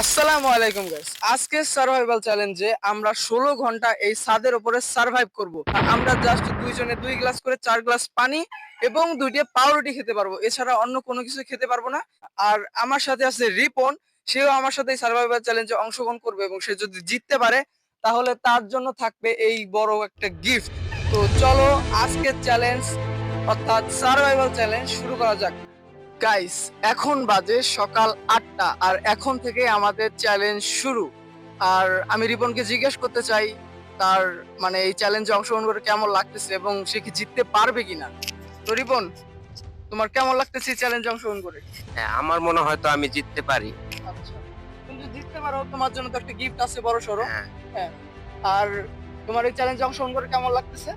আসসালামু আলাইকুম গাইস। আজকে সার্ভাইভাল চ্যালেঞ্জে আমরা 16 ঘন্টা এই ছাদের উপরে সার্ভাইভ করব। আমরা জাস্ট দুইজনে 2 গ্লাস করে 4 গ্লাস পানি এবং 2টি পাউরুটি খেতে পারবো, এছাড়া অন্য কোনো কিছু খেতে পারবো না। আর আমার সাথে আছে রিপন, সেও আমার সাথে এই সার্ভাইভাল চ্যালেঞ্জে অংশগ্রহণ করবে এবং সে যদি জিততে পারে তাহলে তার জন্য থাকবে এই বড় একটা গিফট। তো চলো আজকের চ্যালেঞ্জ অর্থাৎ সার্ভাইভাল চ্যালেঞ্জ শুরু করা যাক। গাইস, এখন বাজে সকাল 8টা আর এখন থেকে আমাদের চ্যালেঞ্জ শুরু। আর আমি রিপনকে জিজ্ঞেস করতে চাই তার মানে এই চ্যালেঞ্জে অংশগ্রহণ করে কেমন লাগতেছে এবং সে কি জিততে পারবে কিনা। তো রিপন, তোমার কেমন লাগতেছে এই চ্যালেঞ্জে অংশগ্রহণ করে? হ্যাঁ, আমার মনে হয় তো আমি জিততে পারি। আচ্ছা, তুমি যদি জিততে পারো তোমার জন্য তো একটা গিফট আছে বড় সড়ো। হ্যাঁ, হ্যাঁ, আর তোমার এই চ্যালেঞ্জে অংশগ্রহণ করে কেমন লাগতেছে?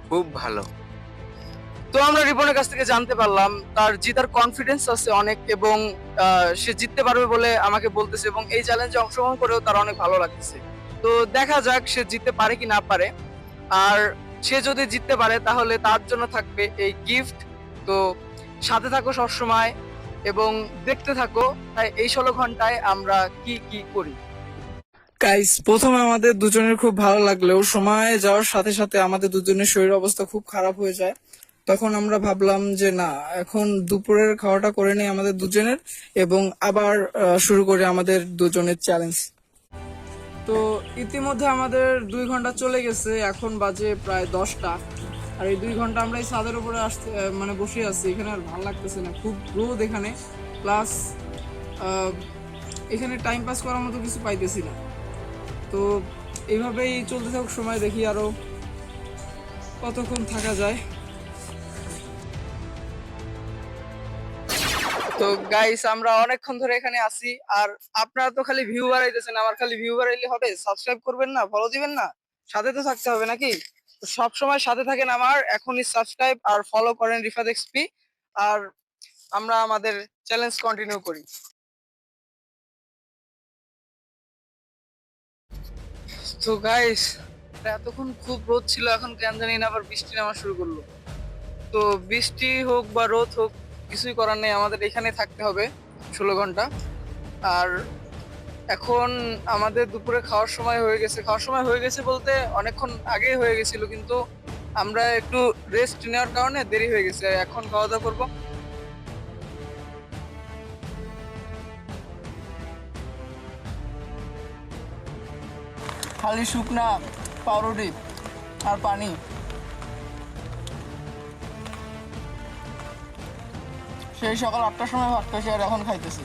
খুব ভালো। তো আমরা রিপনের কাছ থেকে জানতে পারলাম তার জিতার কনফিডেন্স আছে অনেক এবং সে জিততে পারবে বলে আমাকে বলতেছে এবং এই চ্যালেঞ্জে অংশগ্রহণ করেও তার অনেক ভালো লাগতেছে। তো দেখা যাক সে জিততে পারে কি না পারে। আর সে যদি জিততে পারে তাহলে তার জন্য থাকবে এই গিফট। তো সাথে থাকো সবসময় এবং দেখতে থাকো তাই এই 16 ঘন্টায় আমরা কি কি করি। গাইস, প্রথমে আমাদের দুজনের খুব ভালো লাগলেও সময় যাওয়ার সাথে সাথে আমাদের দুজনের শরীর অবস্থা খুব খারাপ হয়ে যায়। তখন আমরা ভাবলাম যে না, এখন দুপুরের খাওয়াটা করে নেই আমাদের দুজনের এবং আবার শুরু করি আমাদের দুজনের চ্যালেঞ্জ। তো ইতিমধ্যে আমাদের 2 ঘন্টা চলে গেছে, এখন বাজে প্রায় 10টা। আর এই 2 ঘন্টা আমরা এই ছাদের উপরে আসতে মানে বসে আছি, এখানে আর ভালো লাগতেছে না, খুব রোদ এখানে। প্লাস এখানে টাইম পাস করার মতো কিছু পাইতেছি না। তো এইভাবেই চলতে থাকুক, সময় দেখি আরো কতক্ষণ থাকা যায়। তো গাইস, আমরা অনেকক্ষণ ধরে এখানে আছি আর আপনারা তো খালি ভিউ বাড়াইতেছেন। আমার খালি ভিউ বাড়াইলে হবে? সাবস্ক্রাইব করবেন না, ফলো দিবেন না? সাথে তো থাকতে হবে নাকি? তো সব সময় সাথে থাকেন আমার, এখনই সাবস্ক্রাইব আর ফলো করেন রিফাত এক্সপি। আর আমরা আমাদের চ্যালেঞ্জ কন্টিনিউ করি। তো গাইস, এতক্ষণ খুব রোদ ছিল, এখন কেন জানি না আবার বৃষ্টি নামা শুরু করলো। তো বৃষ্টি হোক বা রোদ হোক, কিছুই করার নেই, আমাদের এখানে থাকতে হবে 16 ঘন্টা। আর এখন আমাদের দুপুরে খাওয়ার সময় হয়ে গেছে। খাওয়ার সময় হয়ে গেছে বলতে অনেকক্ষণ আগেই হয়ে গেছিল, কিন্তু আমরা একটু রেস্ট নেওয়ার কারণে দেরি হয়ে গেছে। এখন খাওয়া দাওয়া করবো। খালি শুকনা পাউরুটি আর পানি। সেই সকাল 8টার সময় ভাত খাইছি আর এখন খাইতেছি।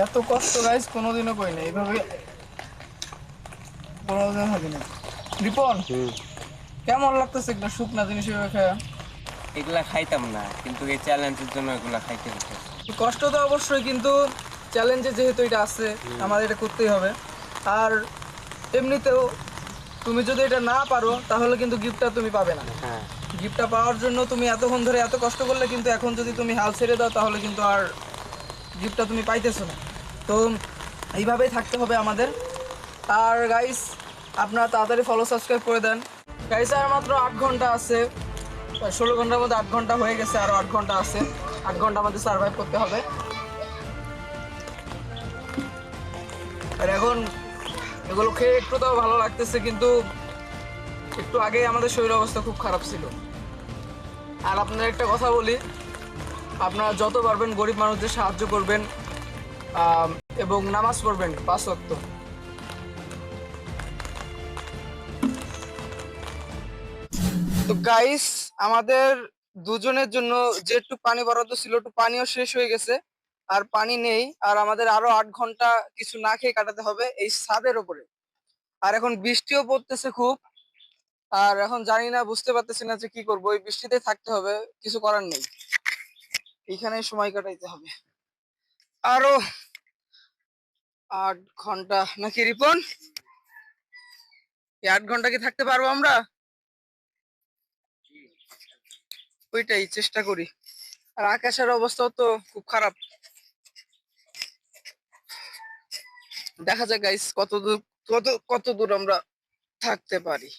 এত কষ্ট গাইস কোনোদিনও করি না এইভাবে, কোনোদিন হবে না। রিপন, কেমন লাগতেছে একটা শুকনা জিনিস এভাবে খাওয়া? এগুলা খাইতাম না, কিন্তু এই চ্যালেঞ্জের জন্য এগুলা খাইতে হতো। কষ্ট তো অবশ্যই, কিন্তু চ্যালেঞ্জে যেহেতু এটা আছে আমাদের এটা করতেই হবে। আর এমনিতেও তুমি যদি এটা না পারো তাহলে কিন্তু গিফটটা তুমি পাবে না। হ্যাঁ, গিফটটা পাওয়ার জন্য তুমি এতক্ষণ ধরে এত কষ্ট করলে, কিন্তু এখন যদি তুমি হাল ছেড়ে দাও তাহলে কিন্তু আর গিফটটা তুমি পাইতেছো না। তো এইভাবেই থাকতে হবে আমাদের। আর গাইস, আপনারা তাড়াতাড়ি ফলো সাবস্ক্রাইব করে দেন। গাইস, আর মাত্র 8 ঘন্টা আছে। 16 ঘন্টার মধ্যে 8 ঘন্টা হয়ে গেছে, আরো 8 ঘন্টা আছে। 8 ঘন্টা আমাদের সার্ভাইভ করতে হবে। আর এখন এগুলো খেয়ে একটু তাও ভালো লাগতেছে, কিন্তু একটু আগে আমাদের শরীর অবস্থা খুব খারাপ ছিল। আর আপনার একটা কথা বলি, আপনারা যত পারবেন গরিব মানুষদের সাহায্য করবেন আম, এবং নামাজ পড়বেন 5 ওয়াক্ত। তো গাইস, আমাদের দুজনের জন্য যে একটু পানি বরাদ্দ ছিল একটু পানিও শেষ হয়ে গেছে। আর পানি নেই, আর আমাদের আরো 8 ঘন্টা কিছু না খেয়ে কাটাতে হবে এই ছাদের উপরে। আর এখন বৃষ্টিও পড়তেছে খুব। আর এখন জানি না, বুঝতে পারতেছি না যে কি করবো, এই বৃষ্টিতে থাকতে হবে, কিছু করার নেই, এখানে সময় কাটাইতে হবে। আরো 8 ঘন্টা নাকি রিপন? এই 8 ঘন্টা কি থাকতে পারবো আমরা? ওইটাই চেষ্টা করি। আর আকাশের অবস্থাও তো খুব খারাপ। দেখা যাক গাইস কত দূর আমরা থাকতে পারি।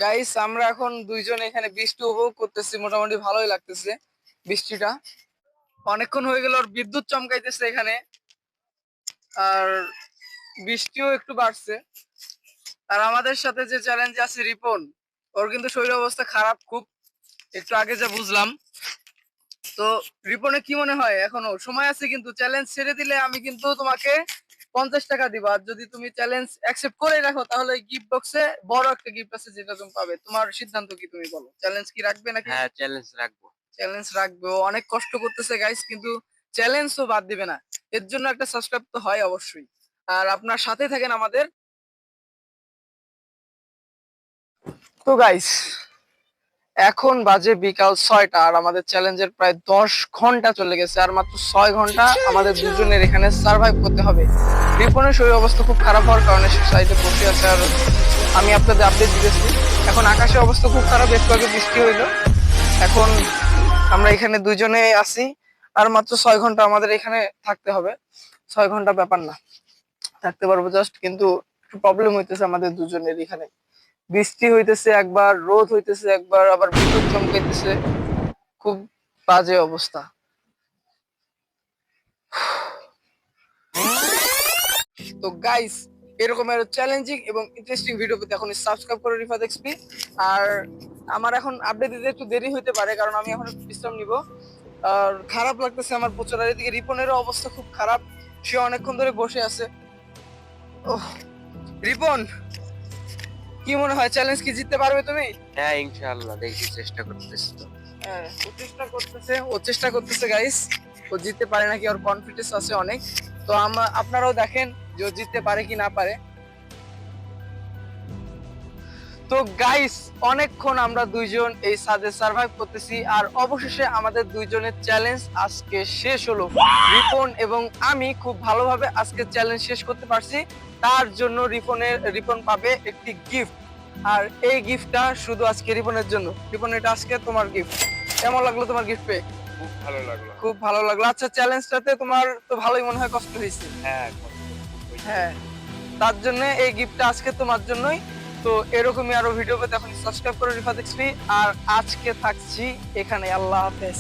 গাইস আমরা এখন দুইজন এখানে বৃষ্টি উপভোগ করতেছি, মোটামুটি ভালোই লাগতেছে বৃষ্টিটা। অনেকক্ষণ হয়ে গেল, আর বিদ্যুৎ চমকাইতেছে এখানে, আর বৃষ্টিও একটু বাড়ছে। আর আমাদের সাথে যে চ্যালেঞ্জ আছে রিপন, ওর কিন্তু শরীর অবস্থা খারাপ খুব, একটু আগে যা বুঝলাম। তো রিপনে কি মনে হয়, এখনো সময় আছে কিন্তু, চ্যালেঞ্জ ছেড়ে দিলে আমি কিন্তু তোমাকে 50 টাকা দিব, আর যদি তুমি চ্যালেঞ্জ অ্যাকসেপ্ট করে রাখো তাহলে গিফট বক্সে বড় একটা গিফট আছে যেটা তুমি পাবে। তোমার সিদ্ধান্ত কি, তুমি বলো চ্যালেঞ্জ কি রাখবে নাকি? হ্যাঁ, চ্যালেঞ্জ রাখবো। চ্যালেঞ্জ রাখবে। ও অনেক কষ্ট করতেছে গাইস, কিন্তু চ্যালেঞ্জও বাদ দিবে না। এর জন্য একটা সাবস্ক্রাইব তো হয় অবশ্যই, আর আপনার সাথে থাকেন আমাদের। তো গাইস এখন বাজে বিকাল 6টা, আর আমাদের চ্যালেঞ্জের প্রায় 10 ঘন্টা চলে গেছে, আর মাত্র 6 ঘন্টা আমাদের দুজনের এখানে সার্ভাইভ করতে হবে। রিপনের শরীর অবস্থা খুব খারাপ হওয়ার কারণে সে সাইডে বসে আছে, আর আমি আপনাদের আপডেট দিতেছি। এখন আকাশের অবস্থা খুব খারাপ, একটু আগে বৃষ্টি হইলো। এখন আমরা এখানে দুইজনে আছি, আর মাত্র 6 ঘন্টা আমাদের এখানে থাকতে হবে। 6 ঘন্টা ব্যাপার না, থাকতে পারবো জাস্ট, কিন্তু একটু প্রবলেম হইতেছে আমাদের দুজনের এখানে। বৃষ্টি হইতেছে একবার, রোদ হইতেছে একবার, আবার বিদ্যুৎ চমকাইতেছে, খুব বাজে অবস্থা। তো গাইস এরকম আরো চ্যালেঞ্জিং এবং ইন্টারেস্টিং ভিডিও পেতে এখন সাবস্ক্রাইব করে রিফাত এক্সপি। আর আমার এখন আপডেট দিতে একটু দেরি হইতে পারে, কারণ আমি এখন একটু বিশ্রাম নিব। আর খারাপ লাগতেছে আমার প্রচুর, আর এদিকে রিপনেরও অবস্থা খুব খারাপ, সে অনেকক্ষণ ধরে বসে আছে। ওহ রিপন, কি মনে হয় চ্যালেঞ্জ কি জিততে পারবে তুমি? হ্যাঁ, ইনশাআল্লাহ দেখি, চেষ্টা করতেছি তো। হ্যাঁ ও চেষ্টা করতেছে গাইস। ও জিততে পারে নাকি, ওর কনফিডেন্স আছে অনেক। তো আপনারাও দেখেন যে ও জিততে পারে কি না পারে। তো গাইস অনেকক্ষণ আমরা দুইজন এই ছাদে সার্ভাইভ করতেছি, আর অবশেষে আমাদের দুইজনের চ্যালেঞ্জ আজকে শেষ হলো। রিপন এবং আমি খুব ভালোভাবে আজকে চ্যালেঞ্জ শেষ করতে পারছি। তার জন্য রিপন পাবে একটি গিফট, আর এই গিফটটা শুধু আজকে রিপনের জন্য। রিপন, এটা আজকে তোমার গিফট। কেমন লাগলো তোমার গিফট পেয়ে? খুব ভালো লাগলো। খুব ভালো লাগলো। আচ্ছা চ্যালেঞ্জটাতে তোমার তো ভালোই মনে হয় কষ্ট হয়েছে। হ্যাঁ, হ্যাঁ, তার জন্য এই গিফটটা আজকে তোমার জন্যই। তো এরকমই আরো ভিডিও পেতে এখন সাবস্ক্রাইব করে রিফাত এক্সপি। আর আজকে থাকছি এখানে, আল্লাহ হাফেজ।